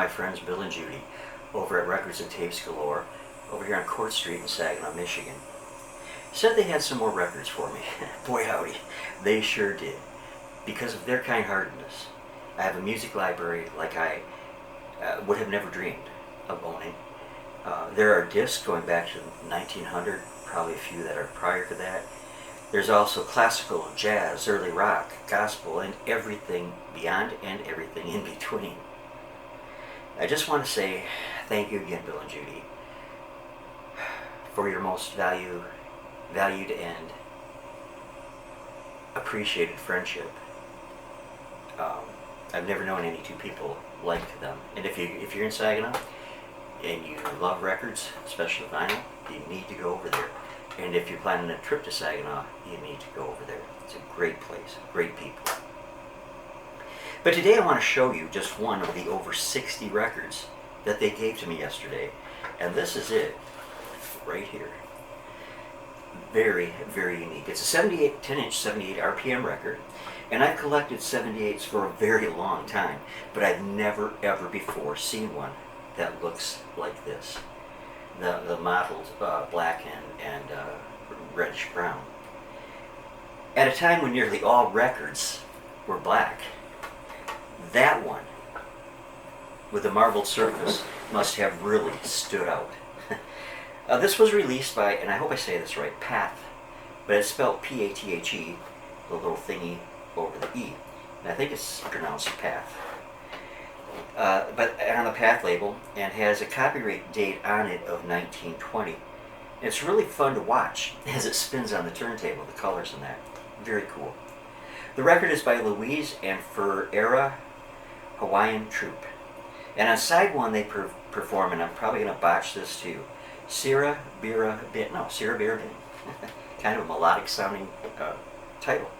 my friends Bill and Judy over at Records and Tapes Galore over here on Court Street in Saginaw, Michigan. Said they had some more records for me. Boy howdy, they sure did. Because of their kind-heartedness, I have a music library like I would have never dreamed of owning. There are discs going back to 1900, probably a few that are prior to that. There's also classical, jazz, early rock, gospel, and everything beyond and everything in between. I just want to say thank you again, Bill and Judy, for your most valued and appreciated friendship. I've never known any two people like them. And if you're in Saginaw and you love records, especially vinyl, you need to go over there. And if you're planning a trip to Saginaw, you need to go over there. It's a great place, great people. But today I want to show you just one of the over 60 records that they gave to me yesterday. And this is it, right here. Very, very unique. It's a 10-inch 78 RPM record. And I've collected 78s for a very long time, but I've never ever before seen one that looks like this. The mottled black and reddish brown. At a time when nearly all records were black, that one with the marbled surface must have really stood out. This was released by, and I hope I say this right, Pathe, but it's spelled P-A-T-H-E, the little thingy over the E, and I think it's pronounced Pathe. But on the Pathe label, and has a copyright date on it of 1920. And it's really fun to watch as it spins on the turntable, the colors and that. Very cool. The record is by Louise and Ferera, Hawaiian troupe. And on side one they perform, and I'm probably going to botch this too, Sira Bira Bin. Kind of a melodic sounding title.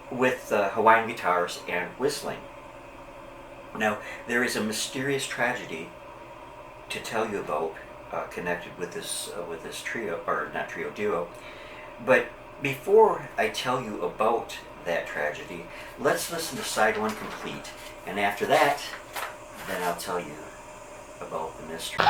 With Hawaiian guitars and whistling. Now, there is a mysterious tragedy to tell you about connected with this trio, or not trio, duo. But before I tell you about that tragedy, let's listen to side one complete, and after that, then I'll tell you about the mystery.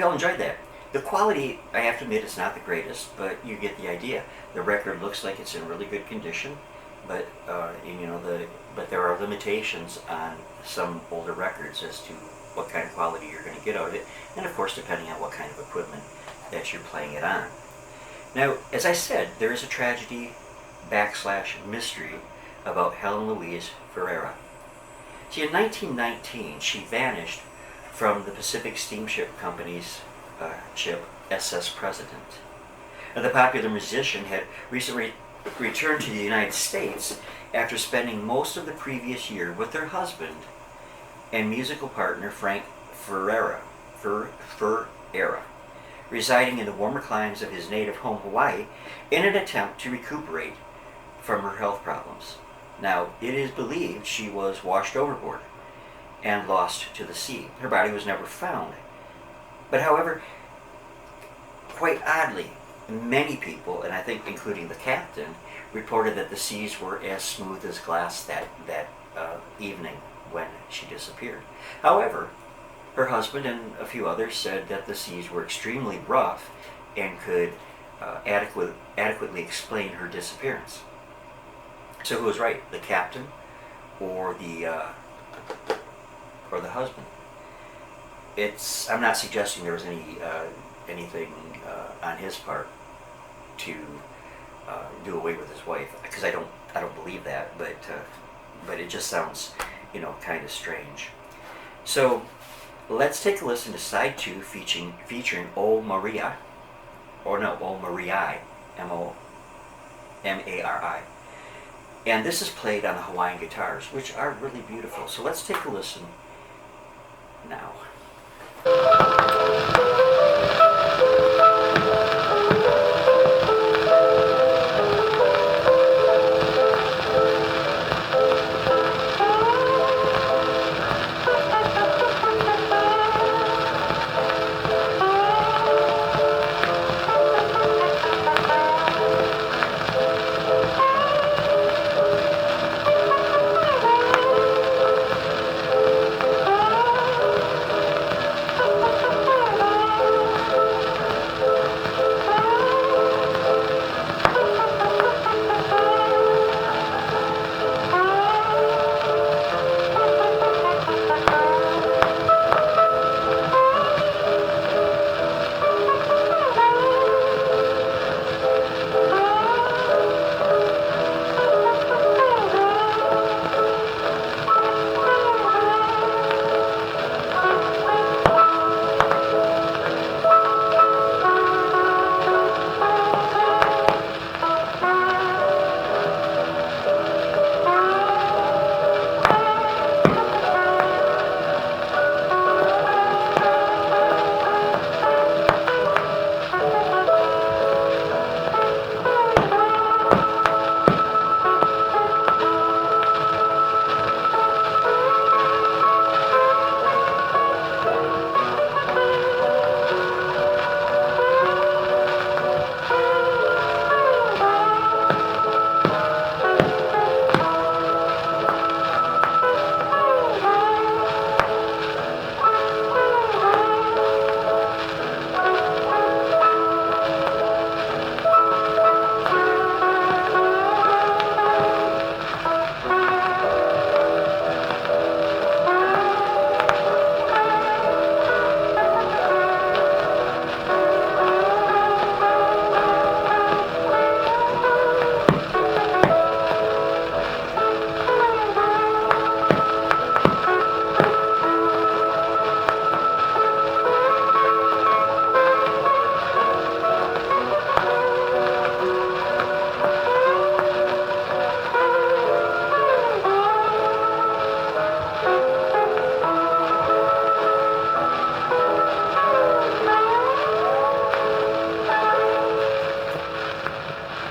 y'all enjoyed that. The quality, I have to admit, is not the greatest, but you get the idea. The record looks like it's in really good condition, but but there are limitations on some older records as to what kind of quality you're going to get out of it, and of course depending on what kind of equipment that you're playing it on. Now, as I said, there is a tragedy / mystery about Helen Louise Ferera. See, in 1919, she vanished from the Pacific Steamship Company's ship SS President. Now, the popular musician had recently returned to the United States after spending most of the previous year with her husband and musical partner Frank Ferera, residing in the warmer climes of his native home, Hawaii, in an attempt to recuperate from her health problems. Now, it is believed she was washed overboard and lost to the sea. Her body was never found. But however, quite oddly, many people, and I think including the captain, reported that the seas were as smooth as glass that evening when she disappeared. However, her husband and a few others said that the seas were extremely rough and could adequately explain her disappearance. So who was right, the captain or the husband? I'm not suggesting there was anything on his part to do away with his wife, because I don't believe that, but it just sounds kind of strange. So let's take a listen to side 2 featuring O Maria, or no, O Marii, Mari. And this is played on the Hawaiian guitars, which are really beautiful. So let's take a listen now.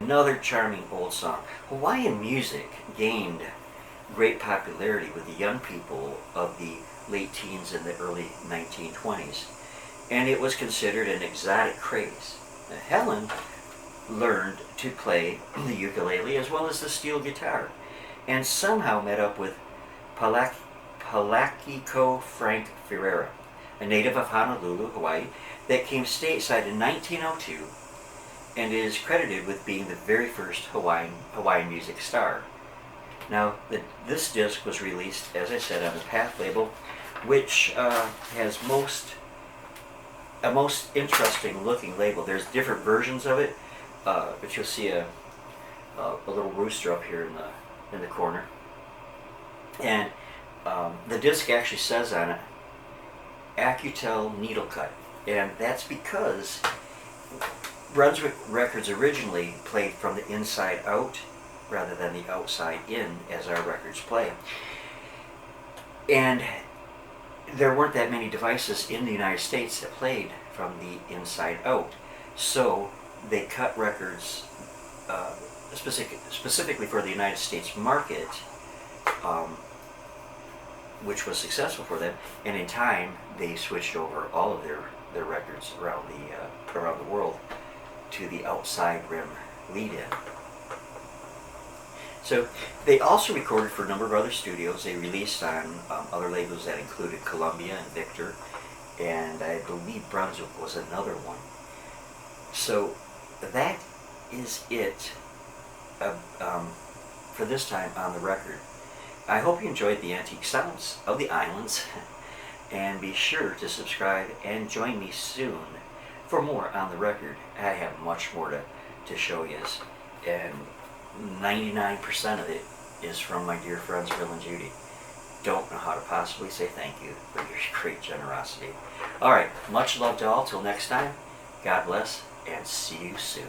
Another charming old song. Hawaiian music gained great popularity with the young people of the late teens and the early 1920s, and it was considered an exotic craze. Now, Helen learned to play the ukulele as well as the steel guitar, and somehow met up with Palakiko Frank Ferera, a native of Honolulu, Hawaii, that came stateside in 1902 and is credited with being the very first Hawaiian music star. Now, this disc was released, as I said, on the Pathe label, which has a most interesting looking label. There's different versions of it, but you'll see a little rooster up here in the corner, and the disc actually says on it Accutel needle cut, and that's because Brunswick records originally played from the inside out rather than the outside in, as our records play. And there weren't that many devices in the United States that played from the inside out, so they cut records specifically for the United States market, which was successful for them, and in time they switched over all of their records around the world to the outside rim lead-in. So they also recorded for a number of other studios. They released on other labels that included Columbia and Victor, and I believe Brunswick was another one. So that is it for this time on the record. I hope you enjoyed the antique sounds of the islands, and be sure to subscribe and join me soon for more on the record. I have much more to show you, and 99% of it is from my dear friends Bill and Judy. Don't know how to possibly say thank you for your great generosity. Alright, much love to all. Till next time, God bless, and see you soon.